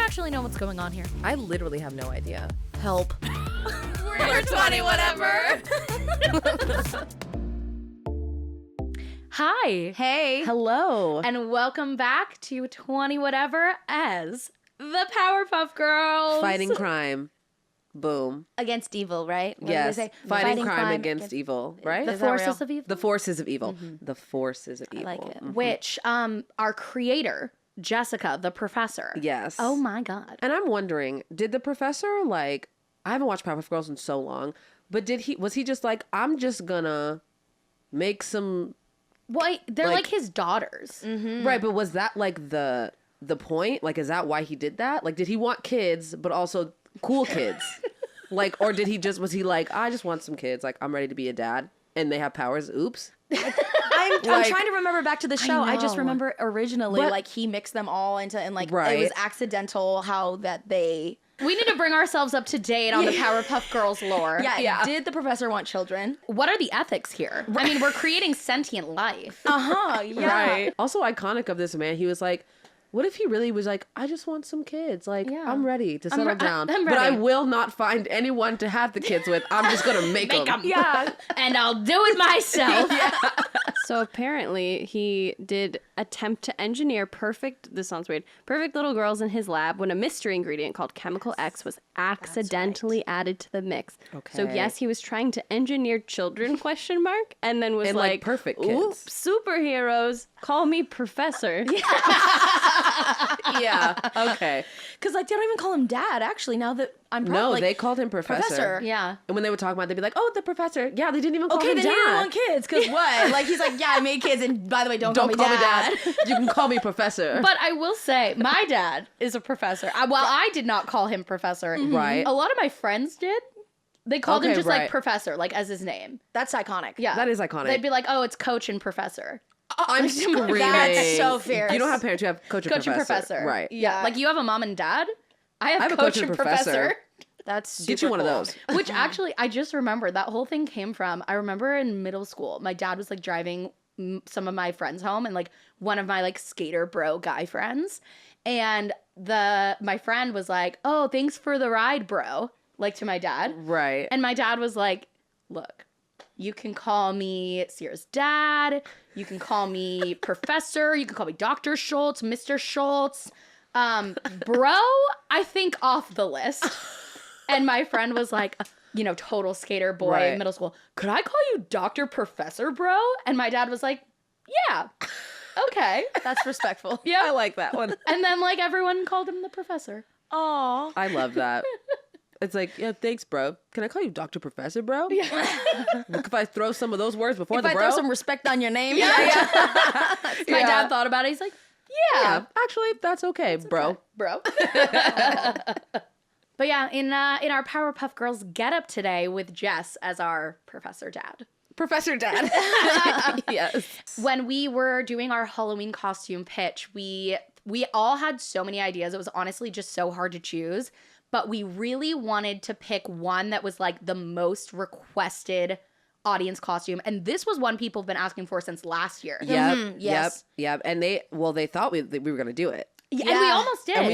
actually know what's going on here. I literally have no idea. Help. We're 20 whatever. Hi. Hey. Hello. And welcome back to 20 whatever as the Powerpuff Girls. Fighting crime. Boom. Against evil, right? What yes. do they say? Fighting crime against evil, right? The forces of evil. The forces of evil. Mm-hmm. The forces of evil. I like it. Mm-hmm. Which our creator, Jessica, the professor. Yes. Oh my God. And I'm wondering, did the professor I haven't watched Powerpuff Girls in so long, but was he just like, I'm just gonna make some... Well, they're like his daughters. Mm-hmm. Right, but was that like the point? Like, is that why he did that? Like, did he want kids, but also cool kids? Like, or was he like, I just want some kids. Like, I'm ready to be a dad. And they have powers. Oops. I'm trying to remember back to the show. I just know. remember originally, he mixed them all into, and it was accidental how that they... We need to bring ourselves up to date on the Powerpuff Girls lore. Yeah. Did the professor want children? What are the ethics here? I mean, we're creating sentient life. Yeah. Right. Also iconic of this man. He was like, what if he really was like, I just want some kids. Like, I'm ready to settle down. I'm but I ready. will not find anyone to have the kids with. I'm just going to make them. Yeah. And I'll do it myself. So apparently he did attempt to engineer perfect little girls in his lab when a mystery ingredient called Chemical X was accidentally added to the mix. Okay. So yes, he was trying to engineer children, ? And then was And, like, perfect kids. Oops, superheroes, call me professor. Yeah. Okay. Because they don't even call him dad, actually, now that I'm probably... No, they called him professor. Yeah. And when they would talk about it, they'd be like, oh, the professor. Yeah, they didn't even call him Okay, dad. they didn't want kids, because what? Like, he's like, yeah, I made kids, and by the way, don't call me dad. You can call me professor. But I will say, my dad is a professor. I did not call him professor. Right. A lot of my friends did. They called him just right. like professor, like as his name. That's iconic. Yeah. That is iconic. They'd be like, oh, it's coach and professor. I'm screaming. That's so fierce. You don't have parents, you have coach and professor. Right. Yeah. Like you have a mom and dad. I have a coach and professor. That's super Get you one of cool. those. Which actually, I just remembered that whole thing came from, I remember in middle school, my dad was like driving some of my friends home and like one of my like skater bro guy friends. And my friend was like, oh, thanks for the ride, bro. Like to my dad. Right. And my dad was like, look, you can call me Sierra's dad. You can call me professor. You can call me Dr. Schultz, Mr. Schultz. Bro, I think off the list. And my friend was like, total skater boy in middle school. Could I call you Dr. Professor, bro? And my dad was like, yeah. Okay. That's respectful. Yeah. I like that one. And then like everyone called him the professor. Aw. I love that. It's like, yeah, thanks, bro. Can I call you Dr. Professor, bro? Yeah. If I throw some of those words before If the I bro? throw some respect on your name. My dad thought about it. He's like, yeah. Actually, that's okay, bro. Okay, bro. But yeah, in our Powerpuff Girls getup today with Jess as our Professor Dad. Professor Dad. Yes. When we were doing our Halloween costume pitch, we all had so many ideas. It was honestly just so hard to choose. But we really wanted to pick one that was like the most requested audience costume. And this was one people have been asking for since last year. Yep. Mm-hmm. Yes. Yep. And they thought we were going to do it. Yeah. And we almost did. And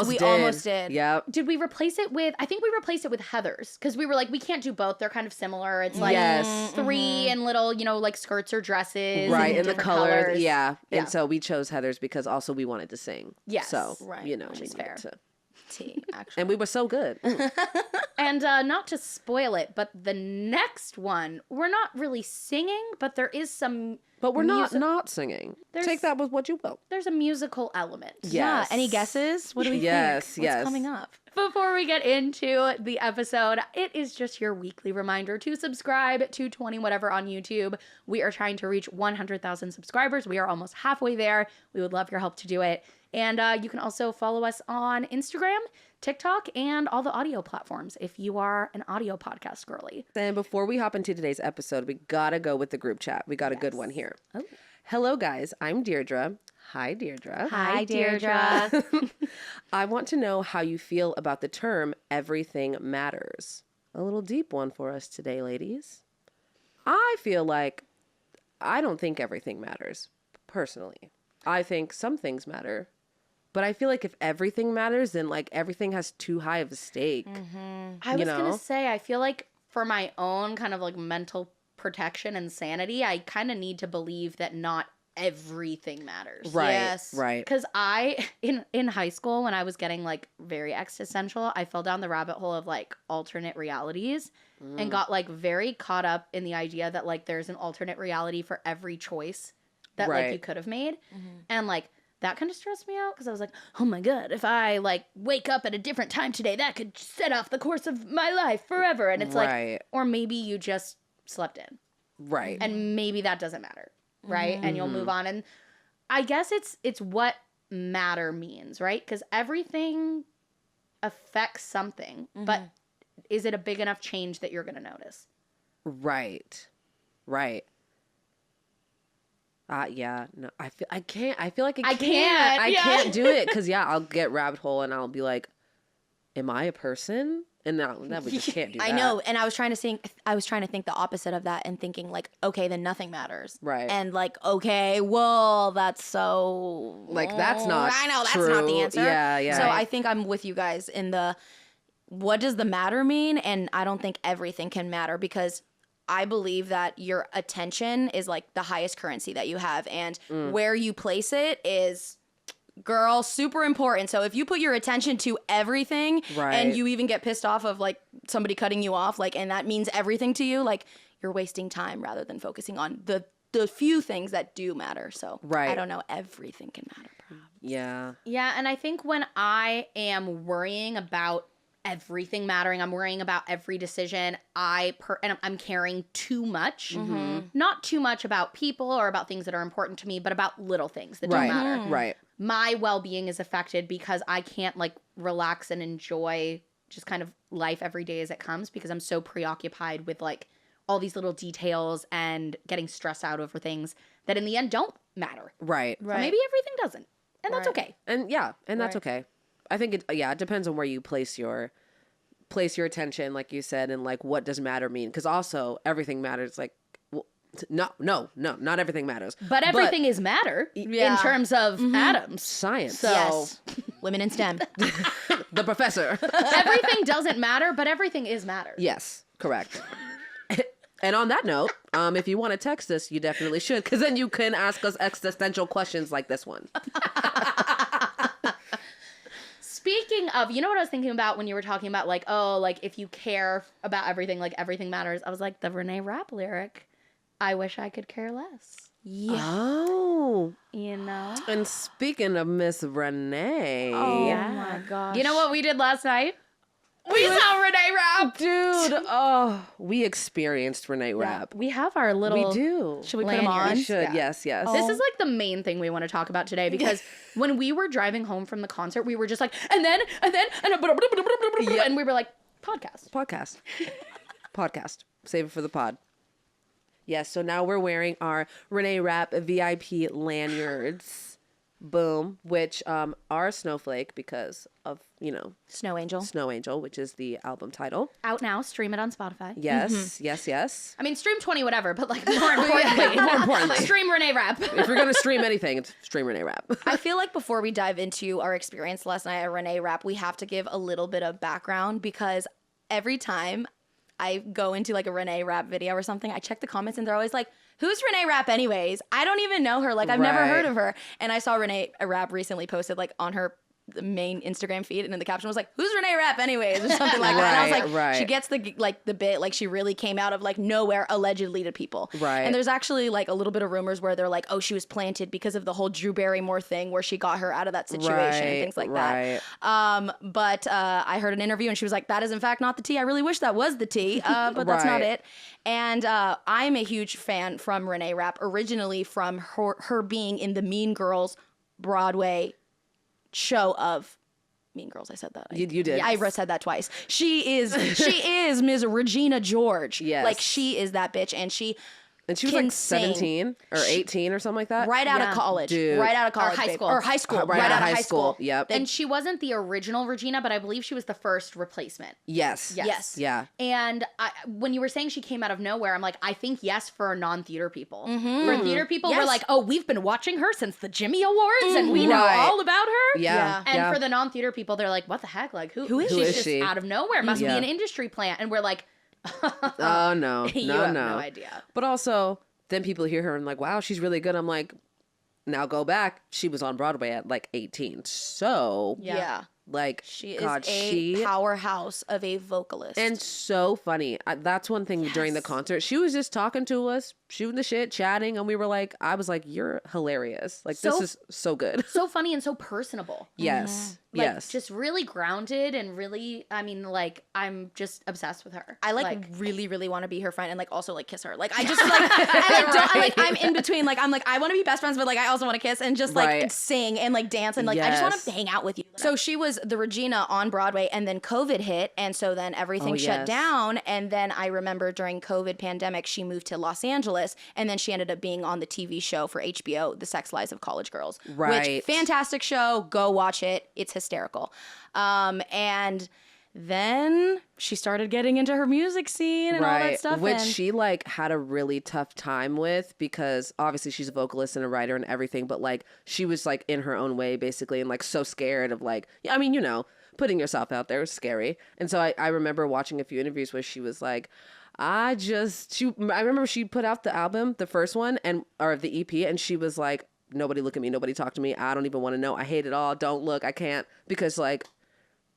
we almost did. Yep. Did we replace it with, I think we replaced it with Heather's. Because we were like, we can't do both. They're kind of similar. It's like three and little, like skirts or dresses. Right. And the different colors. Yeah. Yeah. And so we chose Heather's because also we wanted to sing. Yes. So, Right. Which we is needed fair. to. Actually. And we were so good. And not to spoil it, but the next one, we're not really singing, but there is some... But we're not singing. Take that with what you will. There's a musical element. Yeah. Yes. Any guesses? What do we Yes, think? yes. What's coming up? Before we get into the episode, it is just your weekly reminder to subscribe to 20 Whatever on YouTube. We are trying to reach 100,000 subscribers. We are almost halfway there. We would love your help to do it. And you can also follow us on Instagram, TikTok, and all the audio platforms if you are an audio podcast girly. And before we hop into today's episode, we gotta go with the group chat. We got a good one here. Oh. Hello, guys. I'm Deirdre. Hi, Deirdre. Hi, Deirdre. I want to know how you feel about the term everything matters. A little deep one for us today, ladies. I feel like I don't think everything matters, personally. I think some things matter But I feel like if everything matters, then like everything has too high of a stake. I was going to say, I feel like for my own kind of like mental protection and sanity, I kind of need to believe that not everything matters. Right. Yes. Right. Because in high school, when I was getting like very existential, I fell down the rabbit hole of like alternate realities and got like very caught up in the idea that like there's an alternate reality for every choice that like you could have made. And like that kind of stressed me out because I was like, oh my God, if I like wake up at a different time today, that could set off the course of my life forever. And it's like, or maybe you just slept in. Right. And maybe that doesn't matter. Right. And you'll move on. And I guess it's what matter means, right? Because everything affects something, but is it a big enough change that you're going to notice? Right. Right. Yeah, no, I feel like I can't do it because I'll get rabbit hole and I'll be like, am I a person? And no, we just can't do that. I know, and I was trying to think the opposite of that and thinking like, okay, then nothing matters. Right. And like, okay, well, that's so like that's not I know that's true. not the answer. Yeah. So I think I'm with you guys in the what does the matter mean? And I don't think everything can matter because I believe that your attention is like the highest currency that you have, and where you place it is, girl, super important. So if you put your attention to everything and you even get pissed off of like somebody cutting you off, like, and that means everything to you, like you're wasting time rather than focusing on the few things that do matter. So I don't know, everything can matter. Perhaps. Yeah. And I think when I am worrying about everything mattering, I'm worrying about every decision, and I'm caring too much. Not too much about people or about things that are important to me, but about little things that don't matter. Right. My well-being is affected because I can't like relax and enjoy just kind of life every day as it comes because I'm so preoccupied with like all these little details and getting stressed out over things that in the end don't matter. Right. So maybe everything doesn't. And that's okay. And that's okay. I think it depends on where you place your attention, like you said, and like what does matter mean? Because also everything matters. Like, well, no, not everything matters. But everything is matter in terms of atoms. Science. So Yes. Women in STEM. The professor. everything doesn't matter, but everything is matter. Yes, correct. And on that note, if you want to text us, you definitely should, because then you can ask us existential questions like this one. Speaking of, you know what I was thinking about when you were talking about like, oh, like if you care about everything, like everything matters. I was like, the Reneé Rapp lyric, I wish I could care less. Yeah. Oh. You know? And speaking of Miss Reneé. Oh my gosh. You know what we did last night? We saw Reneé Rapp. Dude, we experienced Reneé Rapp. We have our little... We do. Should we put them on? lanyards. We should, Yeah. yes. This is like the main thing we want to talk about today because when we were driving home from the concert, we were just like, and we were like, podcast. Podcast. Save it for the pod. Yes, so now we're wearing our Reneé Rapp VIP lanyards. Boom. Which are Snowflake because of, Snow Angel, which is the album title. Out now, stream it on Spotify. Yes, yes. I mean, stream 20 whatever, but like more importantly, stream Reneé Rapp. If you're going to stream anything, it's stream Reneé Rapp. I feel like before we dive into our experience last night at Reneé Rapp, we have to give a little bit of background because every time I go into like a Reneé Rapp video or something, I check the comments and they're always like, who's Reneé Rapp anyways? I don't even know her. Like, I've never heard of her. And I saw Reneé Rapp recently posted like on her main Instagram feed, and then the caption was like, who's Reneé Rapp anyways? Or something like that. And I was like, she gets the bit, like she really came out of like nowhere allegedly to people. Right. And there's actually like a little bit of rumors where they're like, oh, she was planted because of the whole Drew Barrymore thing where she got her out of that situation and things like that. But I heard an interview and she was like, that is in fact not the tea. I really wish that was the tea, but that's not it. And I'm a huge fan from Reneé Rapp, originally from her being in the Mean Girls Broadway show of Mean Girls. I said that. You did. Yeah, I said that twice. She is Ms. Regina George. Yes. Like she is that bitch, and she And she was can like 17 or 18 or something like that. Right out of Yeah. college. Dude. Right out of Or college. high babe. school. Or high school. Right out of high school. Yep. And she wasn't the original Regina, but I believe she was the first replacement. Yes. Yes. Yeah. And when you were saying she came out of nowhere, I'm like, I think yes for non-theater people. Mm-hmm. For theater people, we're Yes. like, oh, we've been watching her since the Jimmy Awards, and we know Right. all about her. Yeah. And for the non-theater people, they're like, what the heck? Like, who is Who she? is She's just she? out of nowhere. Must Yeah. be an industry plant. And we're like, Oh, no. you No, have no. no idea. But also, then people hear her and like, wow, she's really good. I'm like, now go back. She was on Broadway at like 18. So, Yeah. like, She God, is a powerhouse of a vocalist. and so funny. That's one thing during the concert. She was just talking to us, shooting the shit, chatting, and we were like, I was like, you're hilarious. Like, So- this is so good. So funny and so personable. Yes. Like, Yes. just really grounded and really, I mean, like, I'm just obsessed with her. I really, really want to be her friend and like also like kiss her. Like I just like I'm in between. Like I'm like I want to be best friends, but like I also want to kiss and just like Right. sing and like dance and like I just want Yes. to hang out with you. So she was the Regina on Broadway, and then COVID hit, and so then everything Oh, shut yes. down. And then I remember during COVID pandemic, she moved to Los Angeles, and then she ended up being on the TV show for HBO, The Sex Lives of College Girls. Right. Which fantastic show. Go watch it. It's hysterical. And then she started getting into her music scene and all that stuff. Which and she like had a really tough time with because obviously she's a vocalist and a writer and everything, but like she was like in her own way basically and like so scared of like, I mean, you know, putting yourself out there is scary. And so I remember watching a few interviews where she was like, I remember she put out the album, the first one or the EP, and she was like, nobody look at me, nobody talk to me. I don't even want to know. I hate it all. Don't look. I can't, because like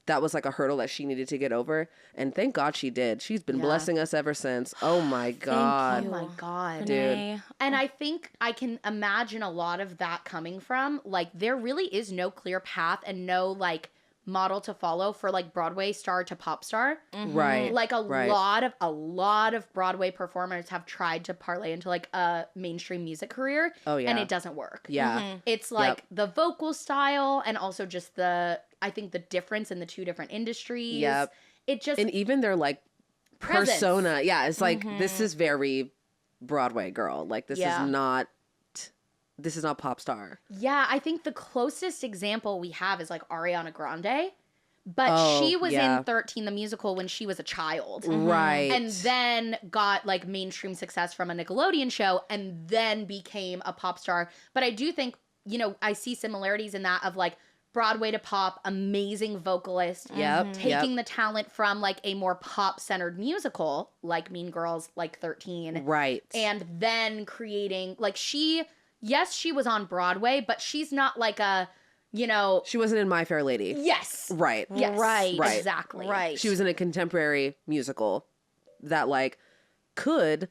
that was like a hurdle that she needed to get over. And thank God she did. She's been blessing us ever since. Oh my God. Oh my God. Reneé. And I think I can imagine a lot of that coming from, like, there really is no clear path and no, like, model to follow for, like, Broadway star to pop star. Right. Like, a Right. lot of Broadway performers have tried to parlay into, like, a mainstream music career. Oh, yeah. And it doesn't work. Yeah. It's, like, the vocal style and also just I think the difference in the two different industries. Yep. It just... And even their like Presence. persona. Yeah. It's like, this is very Broadway girl. Like this Yeah. is not pop star. Yeah, I think the closest example we have is like Ariana Grande, but Oh, she was yeah. in 13 the musical when she was a child. Right. And then got like mainstream success from a Nickelodeon show and then became a pop star. But I do think, you know, I see similarities in that of like Broadway to pop, amazing vocalist. Yep. Taking the talent from like a more pop centered musical like Mean Girls, like 13. Right. And then creating like she was on Broadway, but she's not like a, you know, She wasn't in My Fair Lady. yes. Right. Yes. Right. Right. Exactly. Right. She was in a contemporary musical that like could,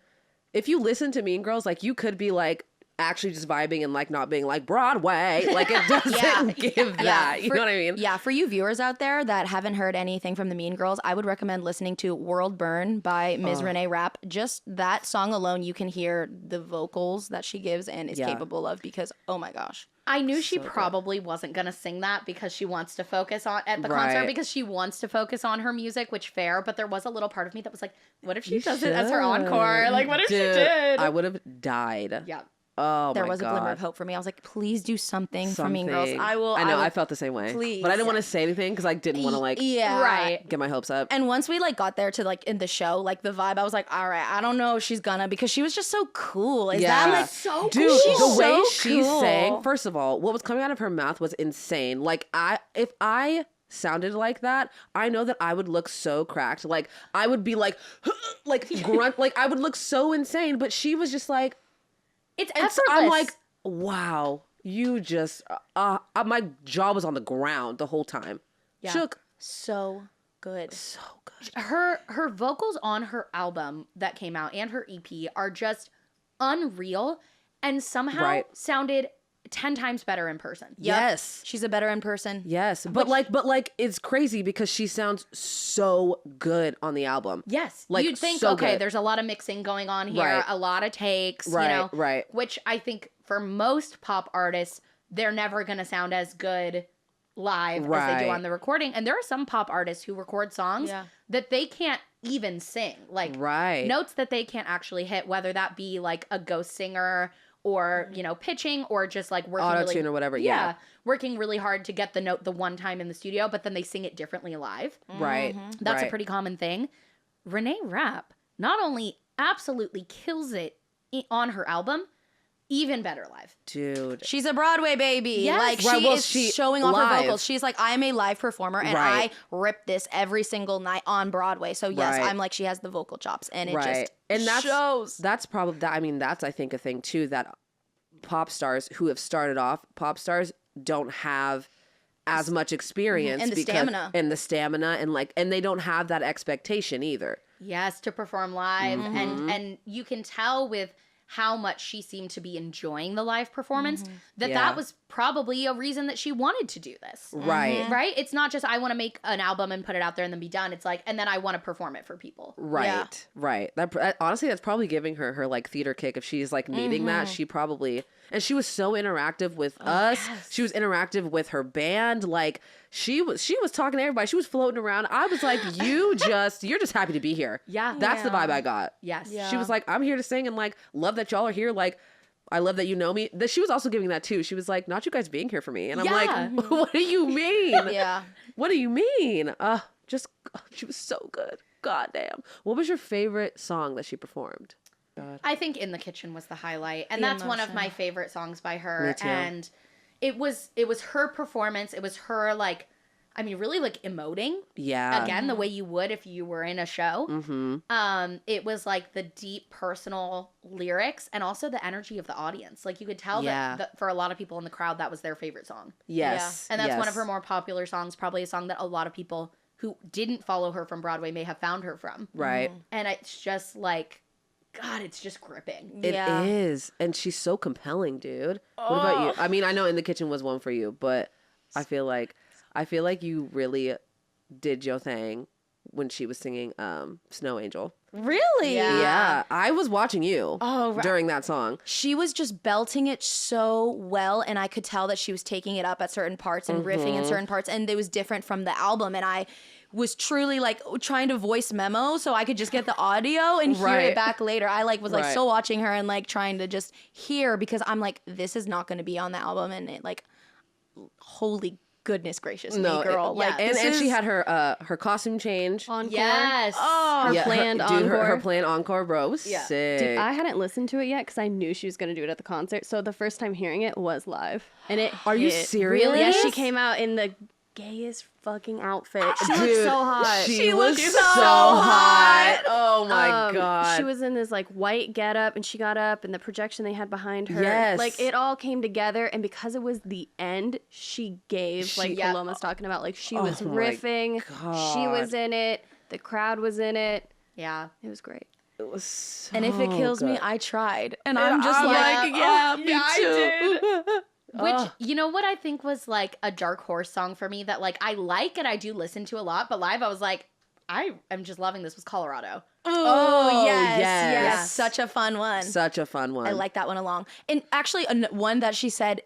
if you listen to Mean Girls, like you could be like actually just vibing and like not being like Broadway. Like it doesn't give that. You know what I mean? Yeah, for you viewers out there that haven't heard anything from the Mean Girls, I would recommend listening to World Burn by Ms. Reneé Rapp. Just that song alone, you can hear the vocals that she gives and is Yeah. capable of because, oh my gosh. I knew she probably wasn't going to sing that because she wants to focus on at the Right. concert because she wants to focus on her music, which fair, but there was a little part of me that was like, what if she does it as her encore? Like, what if Dude, she did? I would have died. Yeah. Oh There my was God. a glimmer of hope for me. I was like, please do something for Mean Girls. Something. I know. I felt the same way. Please. But I didn't want to say anything because I didn't want to like Yeah. Right. get my hopes up. And once we like got there to like in the show, like the vibe, I was like, all right, I don't know if she's gonna because she was just so cool. Is that like so Dude, cool? She's the way so she cool. sang, first of all, what was coming out of her mouth was insane. Like if I sounded like that, I know that I would look so cracked. Like I would be like like grunt, like I would look so insane, but she was just like, It's and effortless. so I'm like, wow, you just my jaw was on the ground the whole time. Yeah. Shook. so good. So good. her vocals on her album that came out and her EP are just unreal and somehow Right. sounded 10 times better in person. Yep. Yes. She's a better in person. Yes, but like it's crazy because she sounds so good on the album. Yes. Like, You'd think, so okay, good. there's a lot of mixing going on here, Right. a lot of takes, Right, you know, right. which I think for most pop artists, they're never going to sound as good live as they do Right. on the recording. And there are some pop artists who record songs Yeah. that they can't even sing. Like Right. notes that they can't actually hit, whether that be like a ghost singer or, you know, pitching or just like working Auto-tune or whatever, yeah. working really hard to get the note the one time in the studio, but then they sing it differently live. Right. That's right. a pretty common thing. Reneé Rapp not only absolutely kills it on her album, even better live. Dude. She's a Broadway baby. Yes. Like Right, she well, is she- showing off live. her vocals. She's like, I'm a live performer and Right. I rip this every single night on Broadway. So yes, Right. I'm like, she has the vocal chops and it Right. just And that's shows. That's probably that. I mean, that's I think a thing too that pop stars who have started off, pop stars don't have as much experience And the stamina. and they don't have that expectation either. Yes, to perform live. Mm-hmm. And you can tell with how much she seemed to be enjoying the live performance that Yeah. that was probably a reason that she wanted to do this. Right. Right? It's not just I want to make an album and put it out there and then be done. It's like, and then I want to perform it for people. Right. Yeah. Right. That honestly, that's probably giving her like theater kick. If she's like needing that, she probably, and she was so interactive with us. yes. She was interactive with her band. Like she was talking to everybody. She was floating around. I was like, you're just happy to be here. Yeah. That's the vibe I got. Yes. Yeah. She was like, I'm here to sing and like love that y'all are here. Like, I love that you know me. That she was also giving that too. She was like, not you guys being here for me. And I'm Yeah. like, what do you mean? Yeah. What do you mean? She was so good. God damn. What was your favorite song that she performed? I think In the Kitchen was the highlight. And The that's one of emotion. my favorite songs by her. Me too. And it was her performance. It was her like, I mean, really like emoting. Yeah. Again, the way you would if you were in a show. Mm-hmm. It was like the deep personal lyrics and also the energy of the audience. Like you could tell Yeah. that for a lot of people in the crowd, that was their favorite song. Yes. And that's one of yes. her more popular songs, probably a song that a lot of people who didn't follow her from Broadway may have found her from. Right. And it's just like, God, it's just gripping. It Yeah. is. And she's so compelling, dude. What about you? I mean, I know In the Kitchen was one for you, but I feel like you really did your thing when she was singing Snow Angel. Really? Yeah. I was watching you Oh, right. during that song. She was just belting it so well, and I could tell that she was taking it up at certain parts and riffing in certain parts, and it was different from the album. And I was truly like trying to voice memo so I could just get the audio and hear Right. it back later. I like was like Right. so watching her and like trying to just hear because I'm like, this is not going to be on the album, and it like, holy goodness gracious No, me, girl. it- like, and this she is- had her costume change. Encore. Yes. Oh, Her planned dude, her encore. planned encore, bro, was Yeah. sick. Dude, I hadn't listened to it yet because I knew she was going to do it at the concert. So the first time hearing it was live. And it Are you hit. serious? Yeah, she came out in the gayest fucking outfit. She looked Dude, so hot. She looked was so so hot. Oh my god. She was in this like white getup, and she got up, and the projection they had behind her, Yes. like it all came together. And because it was the end, she gave like yeah. Paloma's talking about, like she was Oh my riffing, she was in it, the crowd was in it. Yeah. It was great. It was so and if it kills me, good. I tried, and I'm just I'm like, yeah, me I too. Which, you know what I think was like a dark horse song for me that like I like and I do listen to a lot, but live I was like, I am just loving this was Colorado. Oh, yes, yes. yes. Such a fun one. Such a fun one. I like that one along. And actually, one that she said,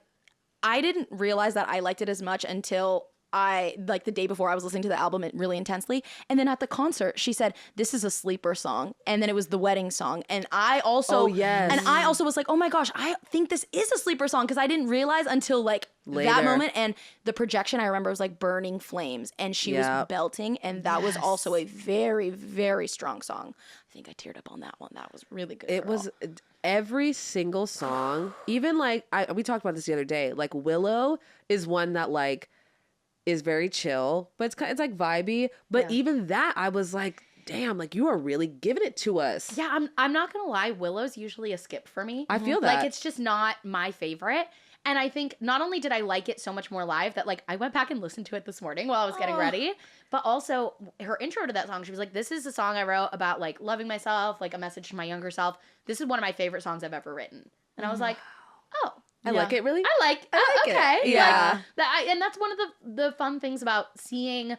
I didn't realize that I liked it as much until like the day before I was listening to the album really intensely. And then at the concert, she said, this is a sleeper song. And then it was the wedding song. And I also, Oh, yes. and I also was like, oh my gosh, I think this is a sleeper song because I didn't realize until like that Later. moment. And the projection I remember was like burning flames and she was Yep. belting. And that was also a very, very strong song. I think I teared up on that one. That was really good. It girl. was every single song, even like we talked about this the other day. Like Willow is one that like is very chill, but it's like vibey. But even that, I was like, damn, like you are really giving it to us. Yeah, I'm not gonna lie, Willow's usually a skip for me. I feel that. Like it's just not my favorite. And I think not only did I like it so much more live that like I went back and listened to it this morning while I was getting ready, but also her intro to that song, she was like, this is a song I wrote about like loving myself, like a message to my younger self. This is one of my favorite songs I've ever written. And I was like, oh. I like it really. I like like it. okay. Yeah. Like, and that's one of the fun things about seeing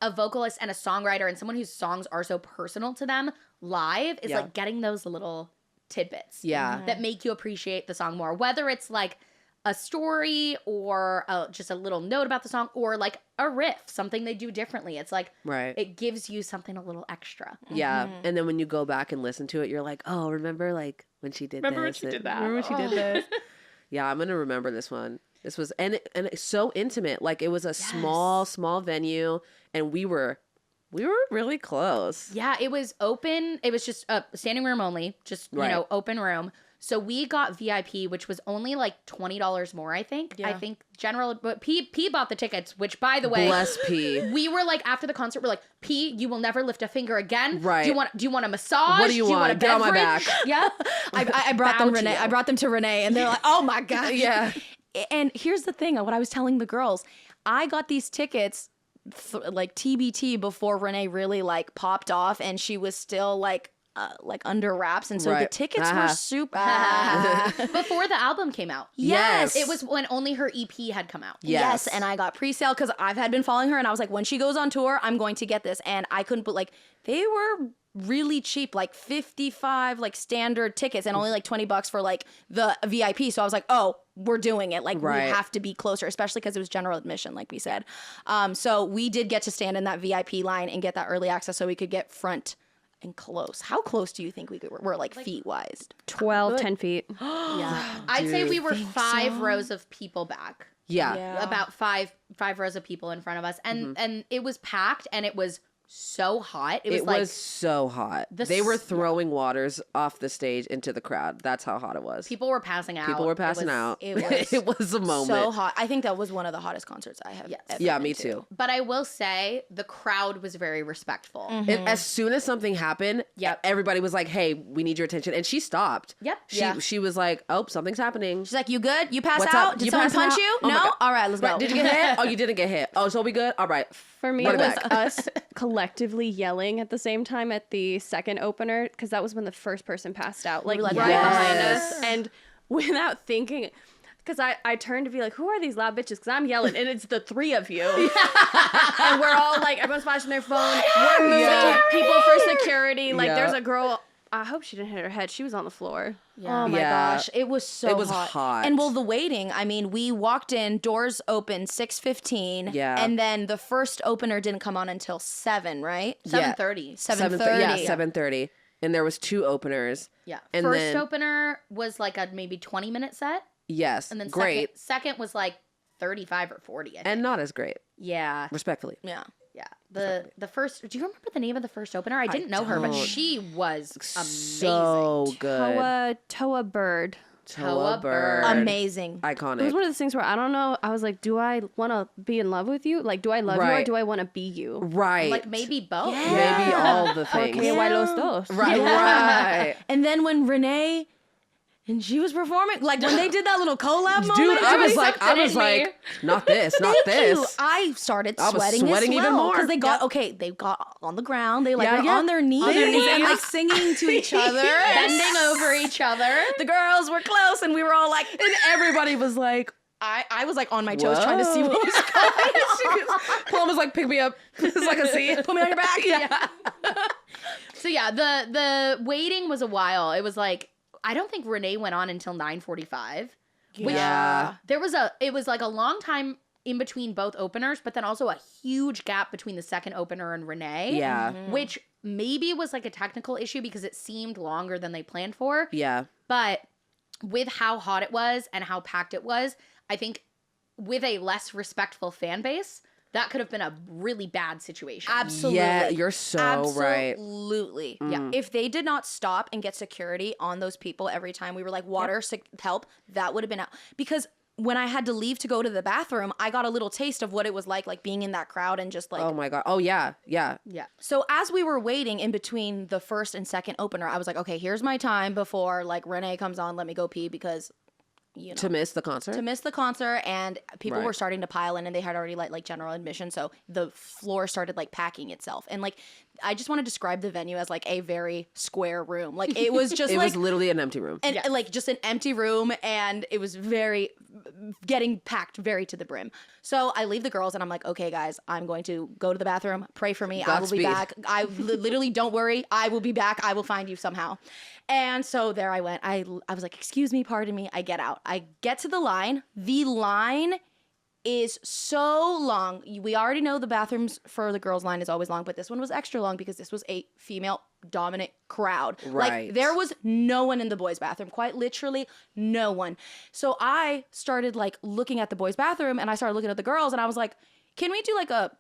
a vocalist and a songwriter and someone whose songs are so personal to them live is Yeah. like getting those little tidbits Yeah. that make you appreciate the song more. Whether it's like a story or just a little note about the song or like a riff, something they do differently. It's like Right. it gives you something a little extra. Yeah. And then when you go back and listen to it, you're like, oh, remember like when she did Remember when this? she did that? Remember when she did this? Yeah, I'm going to remember this one. This was, and it's so intimate. Like it was a small venue and we were really close. Yeah, it was open. It was just a standing room only, just, you know, open room. So we got VIP, which was only like $20 more, I think. Yeah. I think general, but P bought the tickets, which by the way, Bless P. we were like after the concert, we're like, P, you will never lift a finger again. Right. Do you want a massage? What do you want? a Get on my beverage? back. Yeah. I brought them Reneé. I brought them to Reneé, and they're like, "Oh my gosh!" Yeah. And here's the thing: what I was telling the girls, I got these tickets like TBT before Reneé really like popped off, and she was still like under wraps, and so the Right. tickets were super. Before the album came out. Yes. It was when only her EP had come out. Yes, and I got pre-sale because I've had been following her, and I was like, when she goes on tour, I'm going to get this, and I couldn't put like they were really cheap, like 55 like standard tickets, and only like $20 for like the VIP. So I was like, oh, we're doing it. Like Right. we have to be closer, especially because it was general admission, like we said. So we did get to stand in that VIP line and get that early access, so we could get front and close. How close do you think we were like feet wise? 12, 10 feet. Yeah. I'd say we were think 5 so? rows of people back. Yeah. About five rows of people in front of us, and it was packed, and it was so hot. It was so hot. They were throwing waters off the stage into the crowd. That's how hot it was. people were passing out. People were passing out. It was a moment. So hot. I think that was one of the hottest concerts I have. Ever Yeah, been me to. too. But I will say the crowd was very respectful. And as soon as something happened, Yep. everybody was like, "Hey, we need your attention," and she stopped. Yep. She was like, "Oh, something's happening." She's like, "You good? You passed What's out? up? Did You someone passing punch out? you? Oh my No? God. All right, let's go." Right, did you get hit? Oh, you didn't get hit. Oh, so we good? All right. For me, Run it it was back. us collectively yelling at the same time at the second opener, because that was when the first person passed out, like like, right behind yes. us. And without thinking, because I turned to be like, who are these loud bitches? Because I'm yelling, and it's the 3 of you. And we're all like, everyone's flashing their phone. We're moving. People for security. Like, Yeah. there's a girl. I hope she didn't hit her head. She was on the floor. Oh my Yeah. gosh, it was so It was hot. And well, the waiting, I mean, we walked in, doors open 6:15. Yeah. And then the first opener didn't come on until 7, right? 7:30. 7:30. Yeah, 7:30. And there was 2 openers. Yeah. And First then- opener was like a maybe 20-minute set, Yes. and then great. second was like 35 or 40. I think. And not as great, yeah. respectfully. Yeah. Yeah. The first, do you remember the name of the first opener? I didn't know her, but don't. she was amazing. So good. Toa Bird. Toa Bird. Amazing. It was Iconic. one of those things where I don't know. I was like, do I want to be in love with you? Like, do I love you or Right. do I want to be you? Right. Like maybe both. Maybe all the things. Okay, why los dos? Right. Right. And then when Reneé and she was performing, like when they did that little collab moment. Dude, I was like, something in me. not this, not Thank this. you. I started I was sweating, sweating as even well, more. because they got on the ground. They like Yeah, were yeah. on their knees, and like singing to each other, Bending over each other. The girls were close, and we were all like, And everybody was like, I was like on my toes trying to see what was going. Paloma's like, pick me up. It's like a seat. Put me on your back. Yeah. So yeah, the waiting was a while. It was like, I don't think Reneé went on until 9:45. Yeah. It was like a long time in between both openers, but then also a huge gap between the second opener and Reneé. Yeah. Which maybe was like a technical issue because it seemed longer than they planned for. Yeah. But with how hot it was and how packed it was, I think with a less respectful fan base, that could have been a really bad situation. Absolutely. Yeah, you're so right. Absolutely. Yeah. If they did not stop and get security on those people every time we were like, water, help, that would have been out. Because when I had to leave to go to the bathroom, I got a little taste of what it was like being in that crowd and just like. Oh my God. Oh yeah. Yeah. Yeah. So as we were waiting in between the first and second opener, I was like, okay, here's my time before like Reneé comes on. Let me go pee because, you know. To miss the concert. To miss the concert, and people Right. were starting to pile in, and they had already like general admission, so the floor started like packing itself. And like, I just want to describe the venue as like a very square room. Like it was just It like was literally an empty room. and like just an empty room, and it was very getting packed very to the brim. So I leave the girls and I'm like, okay, guys, I'm going to go to the bathroom. Pray for me. I will be back. I literally, don't worry. I will be back. I will find you somehow. And so there I went. I was like, excuse me, pardon me. I get out. I get to the line. The line is so long. We already know the bathrooms for the girls' line is always long, but this one was extra long because this was a female dominant crowd. Right. Like there was no one in the boys' bathroom, quite literally no one. So I started like looking at the boys' bathroom and I started looking at the girls and I was like, can we do like a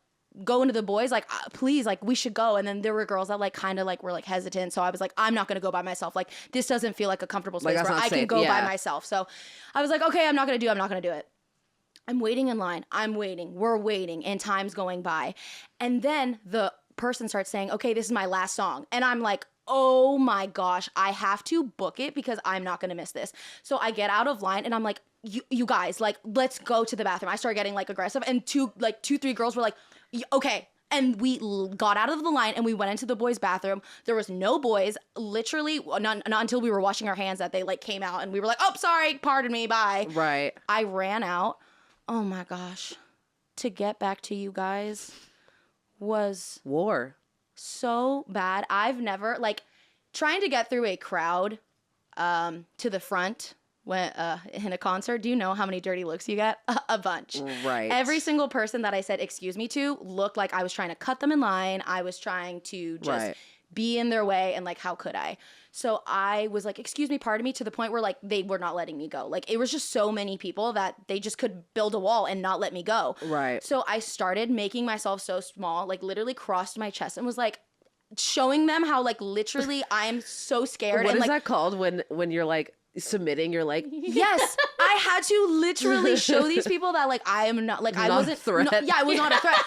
go into the boys? Like, please, like we should go. And then there were girls that like kind of like were like hesitant. So I was like, I'm not going to go by myself. Like this doesn't feel like a comfortable space where I can go by myself. So I was like, okay, I'm not going to do it. I'm waiting in line. I'm waiting. We're waiting. And time's going by. And then the person starts saying, okay, this is my last song. And I'm like, oh my gosh, I have to book it because I'm not going to miss this. So I get out of line and I'm like, you guys, like, let's go to the bathroom. I started getting like aggressive and two, 3 girls were like, okay. And we got out of the line and we went into the boys' bathroom. There was no boys, literally not until we were washing our hands that they like came out and we were like, oh, sorry, pardon me, bye. Right. I ran out. Oh my gosh. To get back to you guys was war. So bad. I've never like trying to get through a crowd to the front when in a concert. Do you know how many dirty looks you get? A bunch. Right. Every single person that I said excuse me to looked like I was trying to cut them in line. I was trying to just be in their way and like how could I? So I was like, excuse me, pardon me, to the point where like they were not letting me go. Like it was just so many people that they just could build a wall and not let me go. Right. So I started making myself so small, like literally crossed my chest and was like showing them how like literally I am so scared. What and is like, that called when you're like submitting? You're like, yes, I had to literally show these people that like I am not like I wasn't a threat. I was not a threat.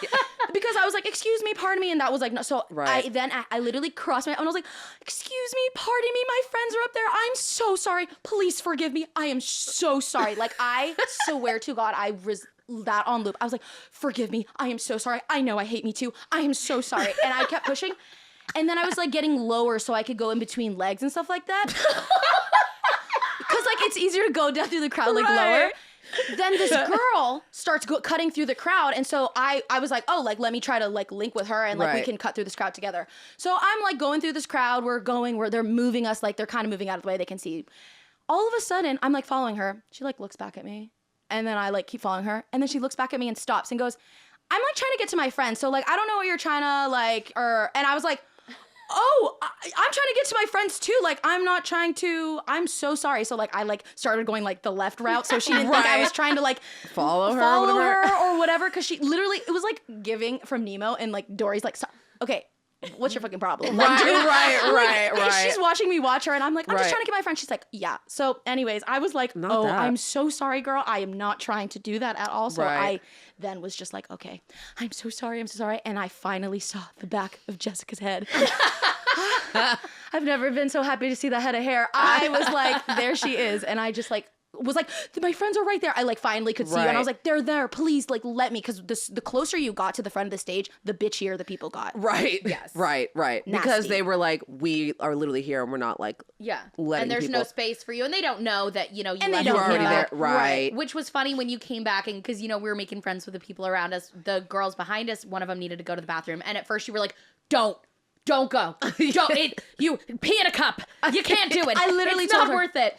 Because I was like, excuse me, pardon me, and that was like no. So I literally crossed my and I was like, excuse me, pardon me, my friends are up there. I'm so sorry. Please forgive me. I am so sorry. Like I swear to God, I was that on loop. I was like, forgive me. I am so sorry. I know I hate me too. I am so sorry. And I kept pushing. And then I was like getting lower so I could go in between legs and stuff like that. Because like it's easier to go down through the crowd like lower. Then this girl starts cutting through the crowd. And so I was like, oh, like, let me try to like link with her and like we can cut through this crowd together. So I'm like going through this crowd. We're going where they're moving us. Like they're kind of moving out of the way. They can see. All of a sudden, I'm like following her. She like looks back at me. And then I like keep following her. And then she looks back at me and stops and goes, I'm like trying to get to my friends. So like, I don't know what you're trying to like, and I was like, oh, I'm trying to get to my friends too. Like, I'm not trying to, I'm so sorry. So like, I like started going like the left route. So she didn't think I was trying to like follow her or whatever. Cause she literally, it was like giving from Nemo and like Dory's like, okay, what's your fucking problem? Like, right. She's watching me watch her and I'm like, I'm just trying to get my friend. She's like, yeah. So anyways, I was like, I'm so sorry, girl. I am not trying to do that at all. So I then was just like, okay, I'm so sorry. And I finally saw the back of Jessica's head. I've never been so happy to see the head of hair. I was like, there she is. And I just like, was like, my friends are right there. I like finally could see you. And I was like, they're there. Please like let me. Cause the closer you got to the front of the stage, the bitchier the people got. Right. Yes. Right. Nasty. Because they were like, we are literally here and we're not like letting and there's people. No space for you. And they don't know that, you know, you were already there. Right. Which was funny when you came back and because, you know, we were making friends with the people around us. The girls behind us, one of them needed to go to the bathroom. And at first you were like, don't go. You pee in a cup. You can't do it. I literally it's told not her. worth it.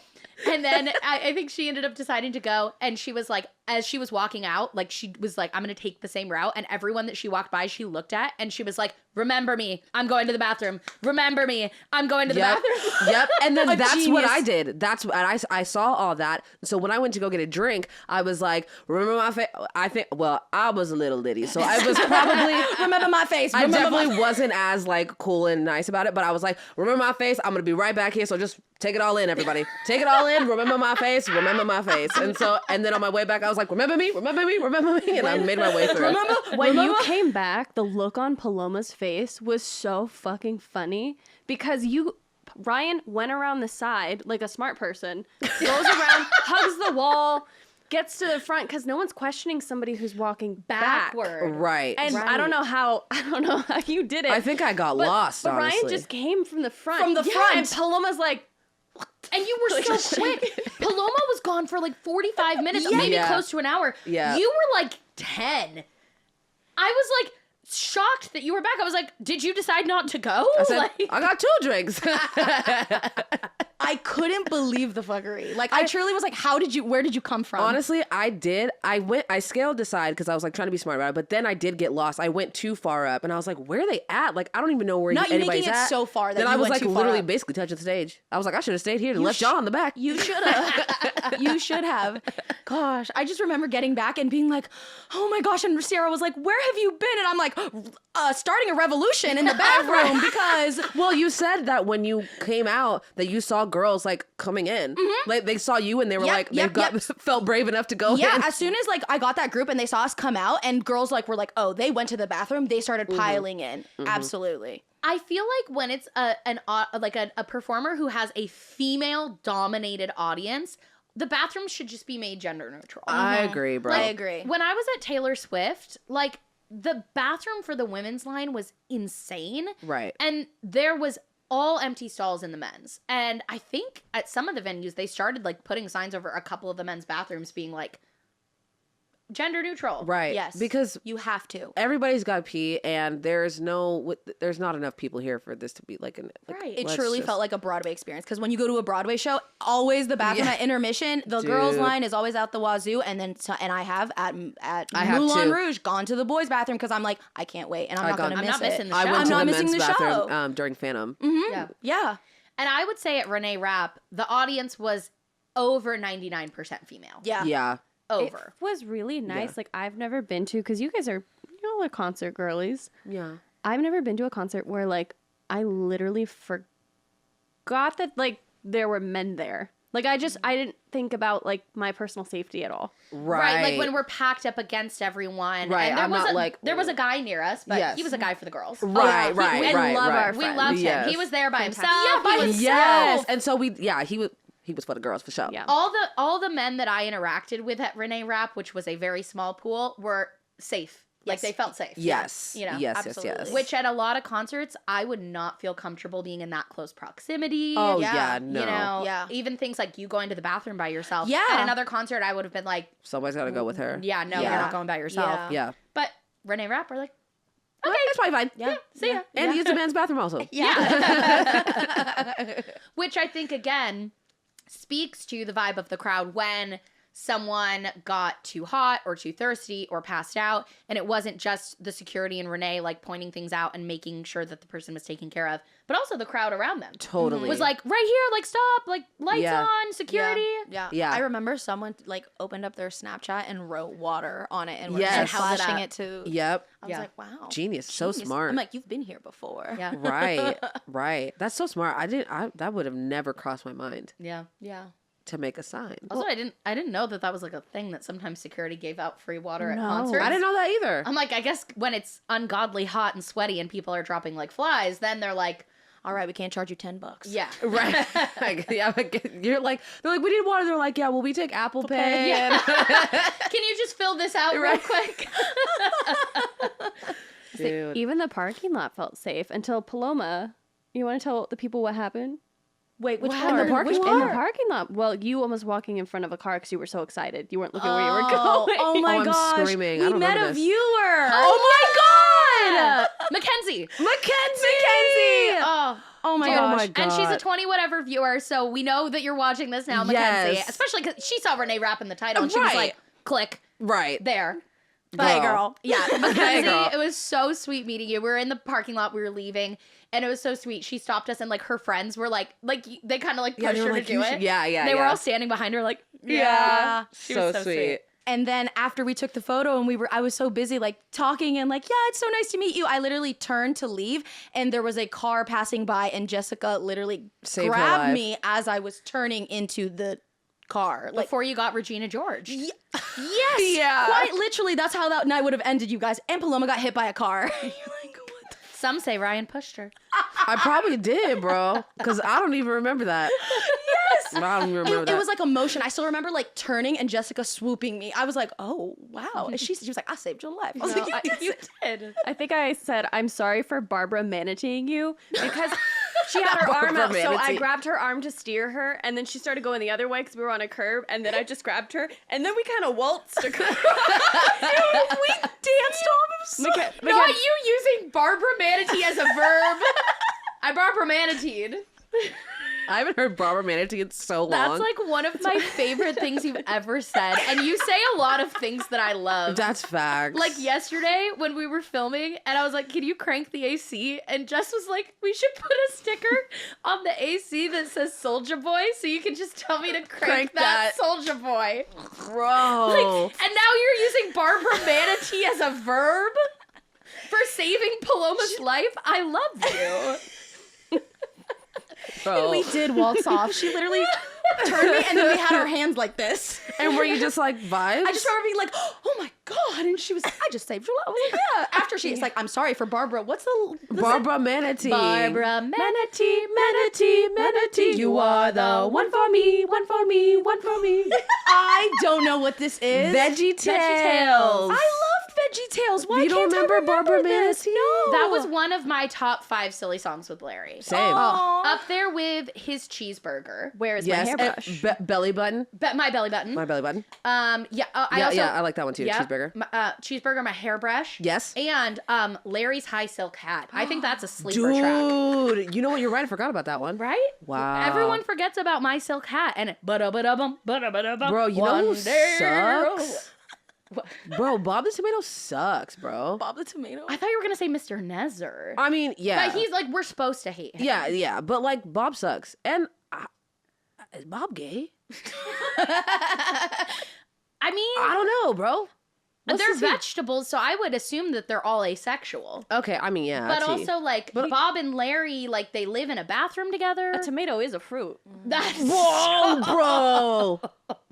And then I think she ended up deciding to go. And she was like, as she was walking out, like she was like, I'm going to take the same route. And everyone that she walked by, she looked at and she was like, remember me. I'm going to the bathroom. Remember me. I'm going to the bathroom. Yep. And then that's genius. what I did. I saw all that. So when I went to go get a drink, I was like, remember my face? I was a little litty. So I was probably, remember my face. I definitely wasn't as like cool and nice about it. But I was like, remember my face? I'm going to be right back here. So just take it all in, everybody. Take it all in. Remember my face. Remember my face. And then on my way back, I was like, remember me. And I made my way through. When you came back, the look on Paloma's face was so fucking funny because Riayn went around the side like a smart person, goes around, hugs the wall, gets to the front because no one's questioning somebody who's walking backward. Right. And I don't know how you did it. I think I got lost, but honestly. Riayn just came from the front. From the front. And Paloma's like, And you were so quick. Paloma was gone for like 45 minutes, maybe close to an hour. Yeah. You were like 10. I was like shocked that you were back. I was like, did you decide not to go? I said, I got 2 drinks. I couldn't believe the fuckery. Like, I truly was like, where did you come from? Honestly, I did. I scaled the side because I was like trying to be smart about it, but then I did get lost. I went too far up and I was like, where are they at? Like, I don't even know where anybody's making it at. so far that then you I was went like too far literally up. basically touching the stage. I was like, I should have stayed here and left John in the back. You should have. You should have. Gosh, I just remember getting back and being like, oh my gosh. And Sierra was like, where have you been? And I'm like, starting a revolution in the bathroom because... Well, you said that when you came out that you saw girls like coming in. Like they saw you and they were felt brave enough to go in. Yeah, as soon as like I got that group and they saw us come out and girls like were like, oh, they went to the bathroom, they started piling in. Absolutely. I feel like when it's a performer who has a female dominated audience, the bathroom should just be made gender neutral. I agree, bro. I agree. When I was at Taylor Swift, like the bathroom for the women's line was insane. Right. And there was all empty stalls in the men's. And I think at some of the venues, they started like putting signs over a couple of the men's bathrooms being like, gender neutral. Right. Yes. Because you have to. everybody's got to pee and there's not enough people here for this to be like an... Like, Right. It truly felt like a Broadway experience because when you go to a Broadway show, always the bathroom at intermission, the girls' line is always out the wazoo, and then and I have at Moulin Rouge gone to the boys' bathroom because I'm like, I can't wait, and I'm not going to miss it. missing the show. I went I'm to not the missing men's the bathroom show. during Phantom. Yeah. Yeah. And I would say at Reneé Rapp, the audience was over 99% female. Yeah. Yeah. Over. It was really nice. Like, I've never been to, because you guys are, the concert girlies. Yeah. I've never been to a concert where, like, I literally forgot that, like, there were men there. Like, I didn't think about, like, my personal safety at all. Right. Like when we're packed up against everyone. Right. And I'm not like... there was a guy near us, but he was a guy for the girls. Right, right, we right, love right. our friend. We loved him. Yes. He was there by himself. Yeah, by He was- himself. Yes. And so he was for the girls for sure. Yeah. all the men that I interacted with at Reneé Rapp, which was a very small pool, were safe. Like Yes. they felt safe. Yes. You know, yes, absolutely. yes, yes. Which at a lot of concerts, I would not feel comfortable being in that close proximity. Oh, Yeah. yeah, no. You know, Yeah. even things like you going to the bathroom by yourself. Yeah. At another concert, I would have been like, Somebody's got to go with her. yeah, no, Yeah. you're not going by yourself. Yeah. Yeah. But Reneé Rapp, we're like, Okay. That's probably fine. Yeah. see ya. And he used the men's bathroom also. Which I think, again, speaks to the vibe of the crowd when someone got too hot or too thirsty or passed out, and it wasn't just the security and Reneé like pointing things out and making sure that the person was taken care of, but also the crowd around them Totally. was like, right here, like stop, like lights Yeah. on, security. Yeah. Yeah. I remember someone like opened up their Snapchat and wrote water on it and was Yes. like, Held it flashing up. it to. Yep. I was Yeah. like, wow. Genius. So Genius. smart. I'm like, you've been here before. Yeah. Right. Right. That's so smart. That would have never crossed my mind Yeah. to make a sign. Also, I didn't know that was like a thing that sometimes security gave out free water at No. concerts. I didn't know that either. I'm like, I guess when it's ungodly hot and sweaty and people are dropping like flies, then they're like, All right, we can't charge you $10. yeah. Right. Like, yeah, you're like, they're like, we need water. They're like, yeah, well, we take Apple Pay. Yeah. And- Can you just fill this out real quick? Dude. Even the parking lot felt safe until Paloma. You want to tell the people what happened? Wait, which What part? happened in the parking lot? In the parking lot. Well, you almost walking in front of a car because you were so excited. You weren't looking where you were going. Oh my I'm gosh. screaming. I We don't met remember a this. viewer. Oh my god! Mackenzie. Mackenzie. Oh. Oh my Dude, gosh. my God. And she's a 20 whatever viewer, so we know that you're watching this now, Mackenzie. Yes. Especially because she saw Reneé Rapp in the title and she was Right. like, click, Right. there. Hey, girl. Yeah, Hey, Mackenzie, girl. it was so sweet meeting you. We were in the parking lot, we were leaving, and it was so sweet. She stopped us, and like her friends were like they kind of like Yeah, pushed they were her like, to "You do should-" it. Yeah, yeah, They were yeah. all standing behind her, like, Yeah. She so was sweet. And then after we took the photo and I was so busy like talking and like, yeah, it's so nice to meet you. I literally turned to leave and there was a car passing by and Jessica literally Saved her grabbed life. me as I was turning into the car. Like, Before you got Regina George. yes, Yeah. quite literally. That's how that night would have ended, you guys. And Paloma got hit by a car. You're like, what the Some say Riayn pushed her. I probably did, bro. Because I don't even remember that. Yes. I don't even remember that. It was like emotion. I still remember like turning and Jessica swooping me. I was like, oh, wow. And she was like, I saved your life. I was like, You did. I think I said, I'm sorry for Barbara manateeing you because She had her arm out, so I Manatee. grabbed her arm to steer her, and then she started going the other way because we were on a curb, and then I just grabbed her, and then we kind of waltzed across. We danced off of Not you using Barbara Manatee as a verb. I Barbara Manateed. I haven't heard Barbara Manatee in so long. That's like one of my favorite things you've ever said. And you say a lot of things that I love. That's facts. Like yesterday when we were filming and I was like, can you crank the AC? And Jess was like, we should put a sticker on the AC that says Soulja Boy so you can just tell me to crank that Soulja Boy. Bro. And now you're using Barbara Manatee as a verb for saving Paloma's life? I love you. Bro. We did waltz off. She literally turned me, and then we had our hands like this. And were you just like vibes? I just remember being like, "Oh my god!" And she was, "I just saved your life." I was like, "Yeah." After she's like, "I'm sorry for Barbara." What's the Barbara Manatee. Barbara Manatee, Manatee, Manatee. You are the one for me, one for me, one for me. I don't know what this is. Veggie Tales. I loved Veggie Tales. Why You don't can't remember I remember Barbara this? Manatee? No. That was one of my top 5 silly songs with Larry. Same. Aw. Up there with his cheeseburger. Where is Yes. my hairbrush? Belly button. My belly button. My belly button. Yeah. I Yeah, also, yeah, I like that one too. yeah, Cheeseburger. Cheeseburger, my hairbrush. Yes. And Larry's high silk hat. I think that's a sleeper track. Dude, you know what? You're right. I forgot about that one. Right? Wow. Everyone forgets about my silk hat and ba-da-ba-da-bum, ba-da-ba-da-bum. Bro, you know who One day- sucks? Bro, Bob the Tomato sucks, bro. Bob the Tomato. I thought you were gonna say Mr. Nezzer. I mean, yeah. But he's like, we're supposed to hate him. Yeah. But like, Bob sucks. And is Bob gay? I mean, I don't know, bro. What's they're his name? vegetables, so I would assume that they're all asexual. Okay, I mean, yeah. But T. also, like, But- Bob and Larry, like, they live in a bathroom together. A tomato is a fruit. That's Whoa, bro.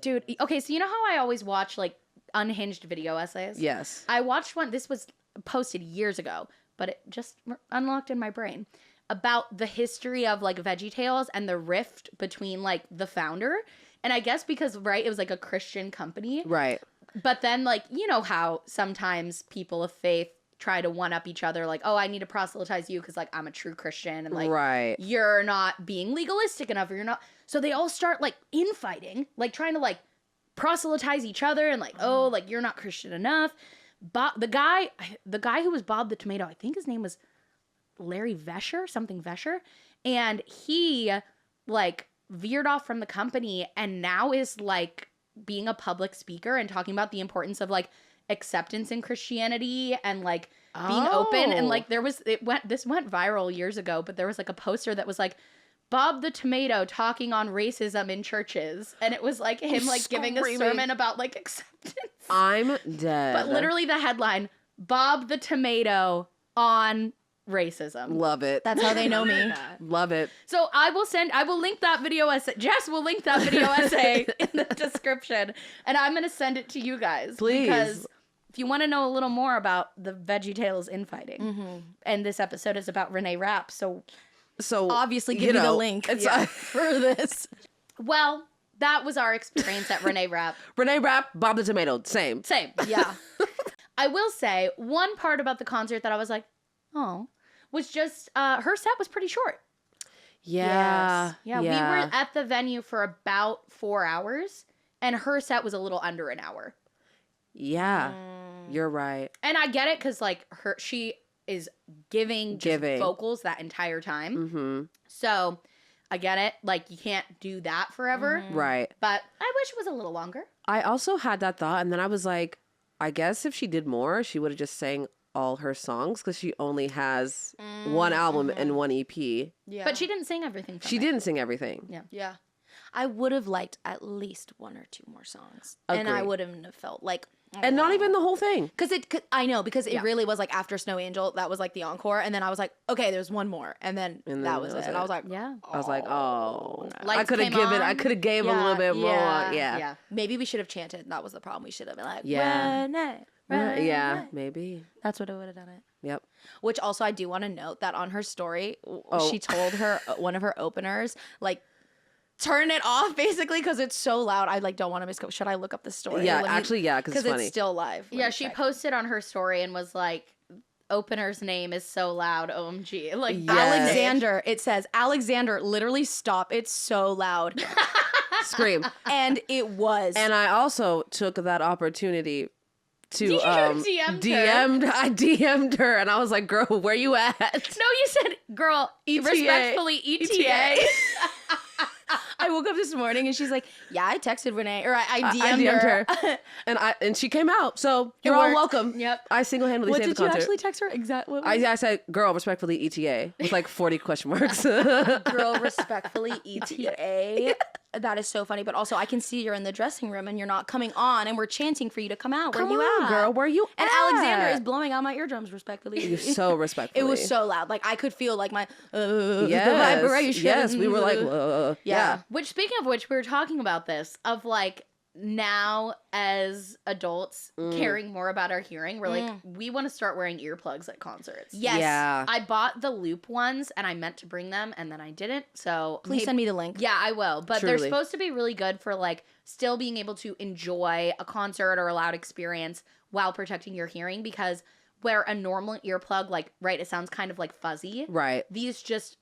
dude. Okay, so you know how I always watch like unhinged video essays? Yes. I watched one. This was posted years ago, but it just unlocked in my brain about the history of like Veggie Tales and the rift between like the founder. And I guess because it was like a Christian company. Right. But then, like, you know how sometimes people of faith try to one-up each other, like, oh, I need to proselytize you because, like, I'm a true Christian, and, like, Right. you're not being legalistic enough, or you're not. So they all start, like, infighting, like, trying to, like, proselytize each other, and, like, oh, like, you're not Christian enough. The guy who was Bob the Tomato, I think his name was Larry Vesher, and he, like, veered off from the company and now is, like, being a public speaker and talking about the importance of like acceptance in Christianity and like being open. And like this went viral years ago, but there was like a poster that was like Bob the Tomato talking on racism in churches, and it was like him like giving a sermon about like acceptance. I'm dead. But literally the headline, Bob the Tomato on racism. Love it. That's how they know me. Love it. So I will link that video essay. Jess will link that video essay in the description, and I'm going to send it to you guys. Please. Because if you want to know a little more about the Veggie Tales infighting, and this episode is about Reneé Rapp, so Obviously give me the link for this. well, that was our experience at Reneé Rapp. Reneé Rapp, Bob the Tomato, same. Same. Yeah. I will say one part about the concert that I was like, oh, was just her set was pretty short. Yeah. Yeah, we were at the venue for about 4 hours, and her set was a little under an hour. Yeah. You're right. And I get it because like she is giving vocals that entire time. Mm-hmm. So I get it. Like you can't do that forever. Right. But I wish it was a little longer. I also had that thought, and then I was like, I guess if she did more, she would have just sang all her songs because she only has one album and one EP. Yeah. But she didn't sing everything. From She it. didn't sing everything. Yeah. Yeah. I would have liked at least 1 or 2 more songs. And I Agreed. wouldn't have felt like... And not even the whole thing. Because I know, because it really was like after Snow Angel, that was like the encore. And then I was like, okay, there's one more. And then that was it. And I was like, Yeah. I was like, oh. I Lights could have came given, on. I could have gave a little bit more. Yeah. maybe we should have chanted. That was the problem. We should have been like, Yeah. Reneé, Yeah, Reneé. maybe. That's what it would have done it. Yep. Which also I do want to note that on her story, Oh. she told her one of her openers, like, turn it off basically because it's so loud. I like don't want to miss. Should I look up the story? Yeah, Let me- actually, yeah, because it's funny. it's still live. Yeah, she posted on her story and was like, opener's name is so loud. OMG. Like Yes. Alexander. It says, Alexander, literally stop. It's so loud. Scream. And it was. And I also took that opportunity to I DM'd her and I was like, girl, where you at? No, you said, girl, respectfully, ETA. I woke up this morning and she's like, yeah, I texted Reneé, or I DM'd her. and she came out. So you're all worked. welcome. Yep. I single-handedly What saved did the you concert. actually text her? Exactly. I said, girl, respectfully ETA with like 40 question marks. Girl, respectfully, ETA. That is so funny. But also, I can see you're in the dressing room and you're not coming on, and we're chanting for you to come out. Where Come you on, at? girl, where you And at? Alexander is blowing out my eardrums, respectfully. You're so respectfully. It was so loud. Like, I could feel like my the yes. vibration. Yes, we were like, Yeah. Which, speaking of which, we were talking about this, of like, now as adults caring more about our hearing, we're like, we want to start wearing earplugs at concerts. Yes. Yeah. I bought the loop ones and I meant to bring them and then I didn't. So Please send me the link. Yeah, I will. But they're Truly. supposed to be really good for like still being able to enjoy a concert or a loud experience while protecting your hearing, because where a normal earplug, like, right, it sounds kind of like fuzzy. Right. These just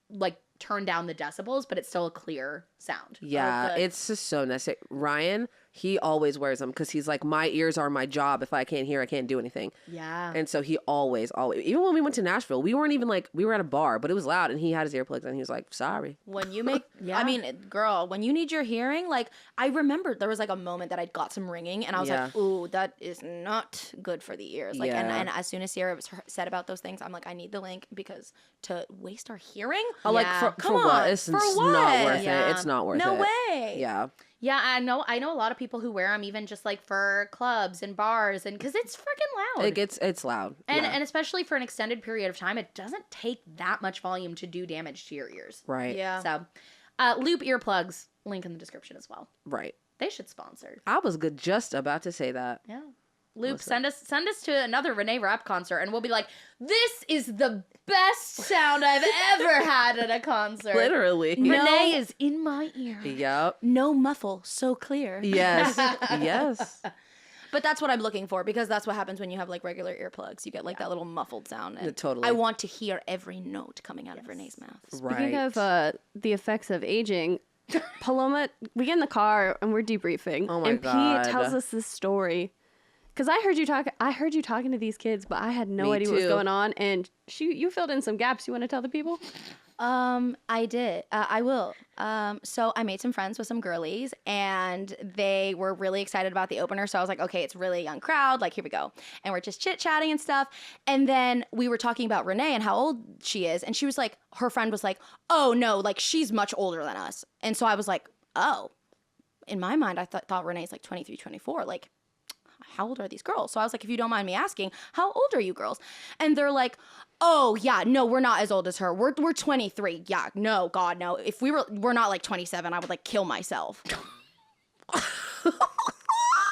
like turn down the decibels, but it's still a clear sound. Yeah, Oh, good. it's just so necessary. Riayn, he always wears them because he's like, my ears are my job. If I can't hear, I can't do anything. Yeah. And so he always, even when we went to Nashville, we weren't even like, we were at a bar, but it was loud and he had his earplugs and he was like, sorry. When you make, Yeah. I mean, girl, when you need your hearing, like, I remembered there was like a moment that I'd got some ringing and I was like, ooh, that is not good for the ears. Like, Yeah. and as soon as Sierra said about those things, I'm like, I need the link, because to waste our hearing? Oh, like, Yeah. for Come what? on, It's for not what? worth Yeah. it. It's not worth it. No way. Yeah. Yeah, I know a lot of people who wear them even just like for clubs and bars, and because it's freaking loud. It's loud. And yeah. and especially for an extended period of time, it doesn't take that much volume to do damage to your ears. Right. Yeah. So, loop earplugs, link in the description as well. Right. They should sponsor. I was just about to say that. Yeah. Loop, Listen. send us to another Reneé Rapp concert, and we'll be like, this is the best sound I've ever had at a concert. Literally. Reneé is in my ear. Yep. No muffle, so clear. Yes. Yes. But that's what I'm looking for, because that's what happens when you have like regular earplugs. You get like that little muffled sound. And Totally. I want to hear every note coming out of Renee's mouth. Speaking Right. of the effects of aging, Paloma, we get in the car and we're debriefing, Oh my and God. Pete tells us this story. Because I heard you talking to these kids, but I had no Me idea what was too. going on, and you filled in some gaps. You want to tell the people? I did. I will. So I made some friends with some girlies, and they were really excited about the opener. So I was like, okay, it's really a young crowd. Like, here we go. And we're just chit-chatting and stuff. And then we were talking about Reneé and how old she is. And she was like, her friend was like, oh, no, like, she's much older than us. And so I was like, oh. In my mind, I thought Renee's like 23, 24. Like, how old are these girls? So I was like, if you don't mind me asking, how old are you girls? And they're like, oh yeah, no, we're not as old as her. We're 23. Yeah, no, God, no. If we're not like 27, I would like kill myself.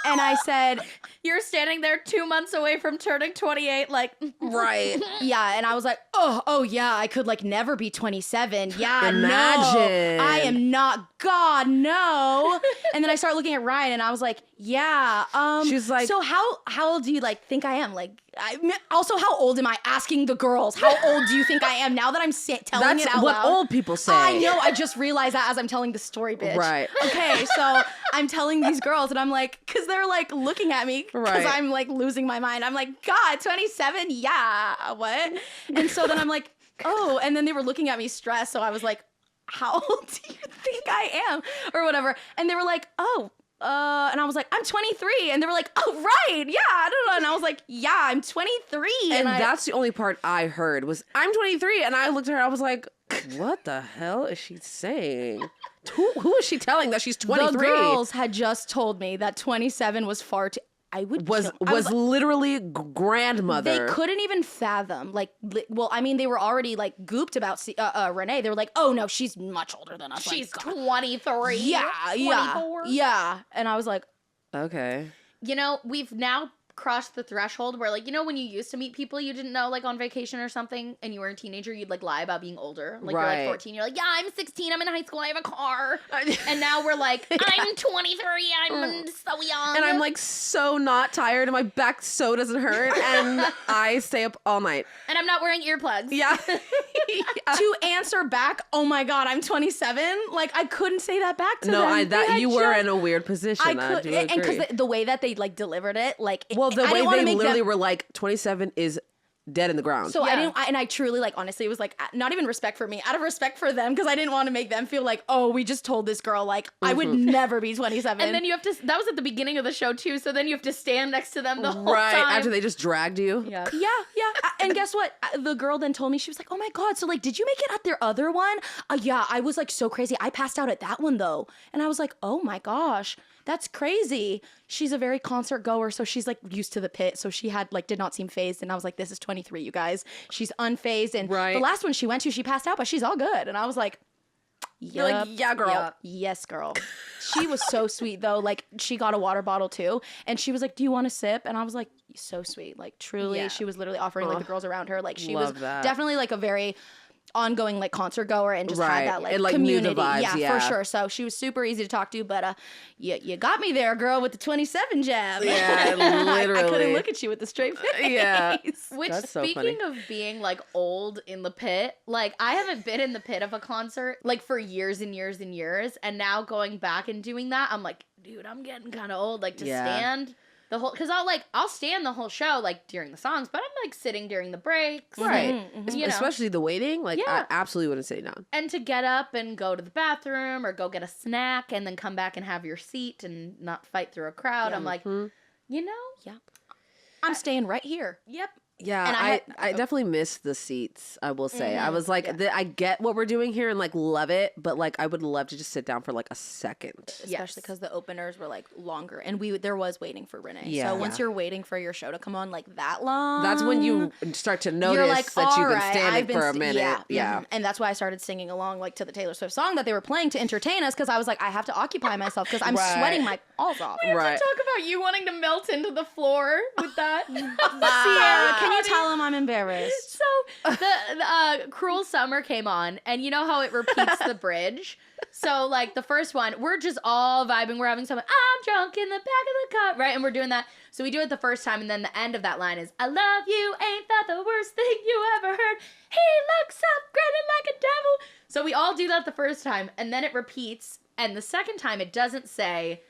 And I said, You're standing there 2 months away from turning 28, like, Right. yeah. And I was like, oh yeah, I could like never be 27. Yeah, Imagine. no, I am not. God, no. And then I started looking at Riayn, and I was like, yeah. She's like- so how old do you like think I am? Like, also, how old am I? Asking the girls, how old do you think I am? Now that I'm telling That's it out what loud. old people say. I know. I just realized that as I'm telling the story, bitch. Right. Okay, so I'm telling these girls, and I'm like, because they're like looking at me, because Right. I'm like losing my mind. I'm like, God, 27? Yeah, what? And so then I'm like, oh, and then they were looking at me stressed. So I was like, how old do you think I am? Or whatever. And they were like, oh. And I was like, I'm 23. And they were like, oh, right. Yeah. I don't know. And I was like, yeah, I'm 23. And that's the only part I heard was, I'm 23. And I looked at her, I was like, what the hell is she saying? Who is she telling that she's 23? The girls had just told me that 27 was far too. I would was kill- I was like, literally grandmother. they couldn't even fathom. Like, well, I mean, they were already like gooped about Reneé. They were like, oh no, she's much older than us. Like, she's God. 23. Yeah, 24. yeah. And I was like, Okay. You know, we've now crossed the threshold where, like, you know, when you used to meet people you didn't know, like, on vacation or something, and you were a teenager, you'd, like, lie about being older. Like, you're, like, 14. You're like, yeah, I'm 16. I'm in high school. I have a car. And now we're like, I'm 23. I'm so young. And I'm, like, so not tired, and my back so doesn't hurt, and I stay up all night. And I'm not wearing earplugs. Yeah. To answer back, oh my God, I'm 27. Like, I couldn't say that back to them. No, you were in a weird position. I could, do and agree. because the way that they like delivered it, like, Well, the I way didn't wanna they make literally them, were like, 27 is dead in the ground. So Yeah. I truly, like, honestly, it was like not even respect for me, out of respect for them, because I didn't want to make them feel like, oh, we just told this girl, like, I would never be 27. And then you have to, that was at the beginning of the show too, so then you have to stand next to them the whole right time. after they just dragged you. Yeah. Yeah. And guess what? The girl then told me, she was like, oh my God, so like, did you make it at their other one? Yeah, I was like so crazy. I passed out at that one though. And I was like, oh my gosh, that's crazy. She's a very concert goer, so she's like used to the pit. So she had like, did not seem phased. And I was like, this is 23, you guys. She's unfazed. And Right. the last one she went to, she passed out, but she's all good. And I was like, You're like, yeah, girl. Yep. Yes, girl. She was so sweet though. Like, she got a water bottle too, and she was like, "Do you want a sip?" And I was like, "So sweet." Like, truly, Yeah. she was literally offering like the girls around her. Like, she Love was that. definitely like a very ongoing like concert goer and just Right. had that like And, like, knew the community. vibes, yeah. For sure. So she was super easy to talk to. But you got me there, girl, with the 27 jab. Yeah, I couldn't literally. look at you with the straight face. Yeah. Which, That's so speaking funny. of being, like, old in the pit, like, I haven't been in the pit of a concert, like, for years and years and years, and now going back and doing that, I'm like, dude, I'm getting kind of old, like, to Yeah. stand the whole, because I'll stand the whole show, like, during the songs, but I'm, like, sitting during the breaks. Right. You know. Especially the waiting. Like, Yeah. I absolutely wouldn't sit down. And to get up and go to the bathroom or go get a snack and then come back and have your seat and not fight through a crowd, I'm like, you know? I'm staying right here. Yep. Yeah, And I definitely miss the seats, I will say. I was like, Yeah. I get what we're doing here and, like, love it, but, like, I would love to just sit down for, like, a second. Especially Yes. because the openers were like longer, and there was waiting for Reneé. Yeah. So once you're waiting for your show to come on like that long, That's when you start to notice you're like, that you've been "Alright, standing I've been for a minute. Yeah. And that's why I started singing along like to the Taylor Swift song that they were playing to entertain us, because I was like, I have to occupy myself because I'm Right. sweating my balls off. Right. Talk about you wanting to melt into the floor with that. Sierra, can you tell him I'm embarrassed? So the Cruel Summer came on, and you know how it repeats the bridge? So, like, the first one, we're just all vibing. We're having some, I'm drunk in the back of the car, right? And we're doing that. So we do it the first time, and then the end of that line is, I love you, ain't that the worst thing you ever heard? He looks up, grinning like a devil. So we all do that the first time, and then it repeats. And the second time, it doesn't say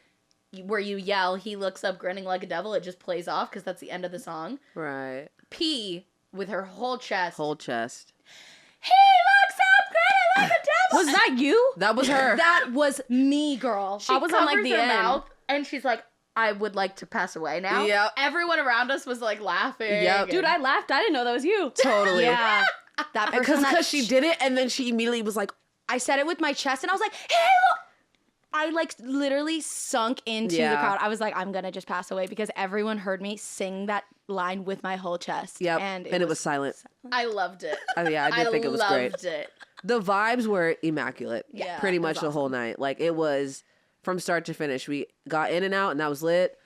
where you yell, he looks up, grinning like a devil. It just plays off, because that's the end of the song. Right. P with her whole chest. Whole chest. He looks up, grinning like a devil. Was that you? That was her. That was me, girl. She I was on like covers the her end. mouth, and she's like, I would like to pass away now. Yep. Everyone around us was like laughing. Yep. and- Dude, I laughed. I didn't know that was you. Totally. Yeah, that person. Because she did it, and then she immediately was like, I said it with my chest, and I was like, "Hey, look!" I like literally sunk into the Yeah. crowd. I was like, I'm gonna just pass away because everyone heard me sing that line with my whole chest. yep. and it was silent. I loved it. Yeah, I did think it was great. loved it. The vibes were immaculate. Yeah, Pretty it was much the whole night. Like, it was from start to finish. We got in and out, and that was lit.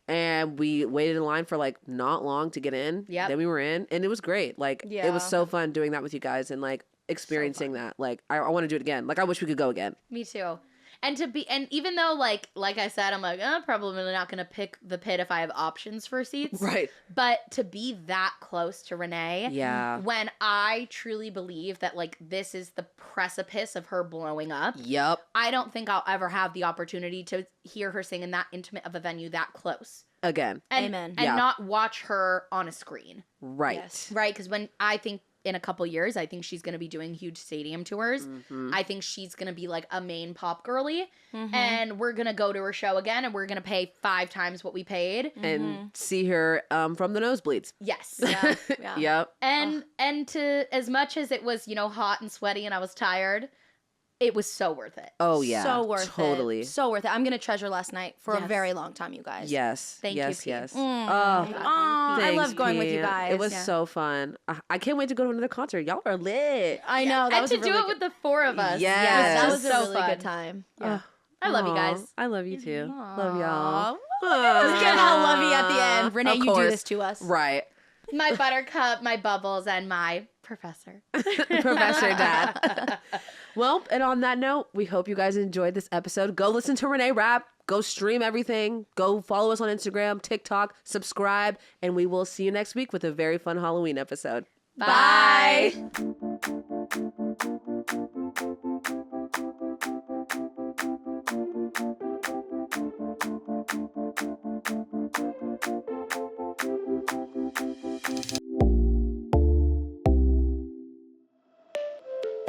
And we waited in line for, like, not long to get in. Yep. Then we were in, and it was great. Like, it Yeah. was so fun doing that with you guys and, like, experiencing that. Like, I want to do it again. Like, I wish we could go again. Me too. And even though like I said, I'm like, probably not gonna pick the pit if I have options for seats. Right. But to be that close to Reneé, Yeah. when I truly believe that like this is the precipice of her blowing up, Yep. I don't think I'll ever have the opportunity to hear her sing in that intimate of a venue that close. Again. And, Amen. And Yeah. not watch her on a screen. Right. Yes. Right? Because when I think in a couple years, I think she's going to be doing huge stadium tours. Mhm. I think she's going to be like a main pop girly. And we're going to go to her show again and we're going to pay 5 times what we paid. And see her from the nosebleeds. Yes. Yeah. Yeah. Yep. And to as much as it was, hot and sweaty and I was tired, it was so worth it. Oh, yeah. So worth Totally. it. So worth it. I'm gonna treasure last night for a Yes. very long time, you guys. Yes. Thank you, yes, P. yes. Oh, God, I Thanks, love going with you Pia. guys. It was Yeah. so fun. I can't wait to go to another concert. Y'all are lit. I know that and was to a do really it with the 4 of us. Yes. that was a so really fun. good time. Yeah. I love you Aw, guys. I love you too. Love y'all. Just getting all lovey at the end. Reneé, Of you do course. this to us. Right. My buttercup, my bubbles, and my professor. Professor Dad. Well, and on that note, we hope you guys enjoyed this episode. Go listen to Reneé Rapp. Go stream everything. Go follow us on Instagram, TikTok, subscribe, and we will see you next week with a very fun Halloween episode. Bye. Bye.